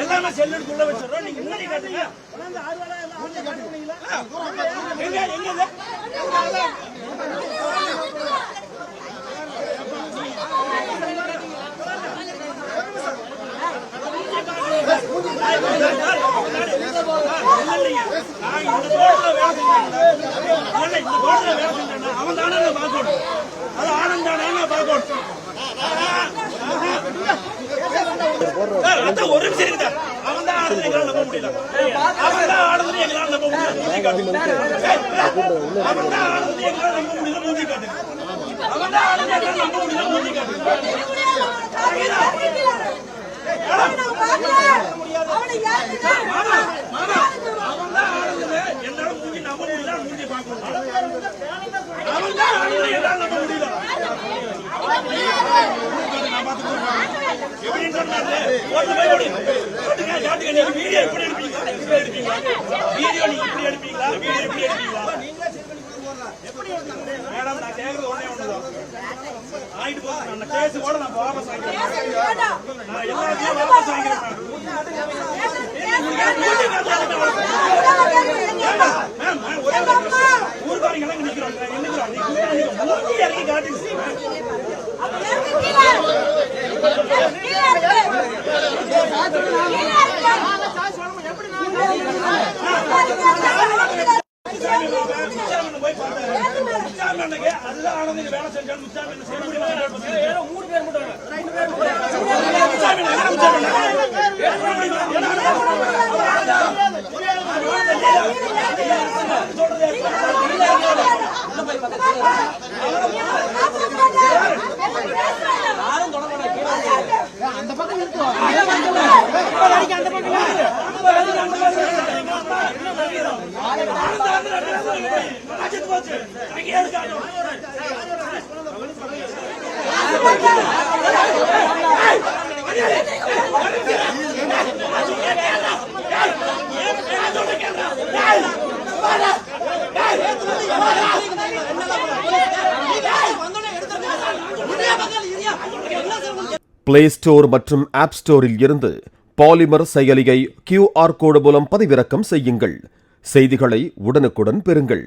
எல்லாமே செல்லுக்குள்ள வச்சிடறோம். நீங்க முன்னாடி காட்டுங்க. அவன் தானே பார்க்கணும். அது ஆனந்த் தானே பார்க்கணும். ஒரு நிமிஷம் இருக்குதா? அவன் தான் ஆனந்த் எங்களால் நம்ப முடியல. அவன் தான் ஆனந்த் எங்களால் நம்ப முடியல. அவன் தான் ஆனந்த் எங்களால் நம்ப முடியல. மூஞ்சி காட்டு. அவன் தான் ஆனந்த் எங்களால் நம்ப முடியல. மூஞ்சி காட்டு. என்னால மூஞ்சி நம்ப முடியல. மூஞ்சி பார்க்கணும். அவன் தான் ஆனந்த் எங்களால் நம்ப முடியல. வீடியோ எப்படி எடுப்பீங்களா? மேடம் நான் கேட்கறது ஒன்னே ஒண்ணுதான். ஆயிட்டு போகுது. அந்த கேஸ் கூட நான் வாபஸ் வாங்கிக்கிறேன். நான் எல்லாத்தையும் வாபஸ் வாங்கிக்கிறேன். ஊர்காரிங்க எல்லாம் நிக்கிறாங்க. இறங்கி காட்டுங்க. அதுதான் ஆனந்த் வேலை செஞ்சாலும் அந்த பக்கம் பிளே ஸ்டோர் மற்றும் ஆப் ஸ்டோரில் இருந்து பாலிமர் செயலியை QR கோடு மூலம் பதிவிறக்கம் செய்யுங்கள். செய்திகளை உடனுக்குடன் பெறுங்கள்.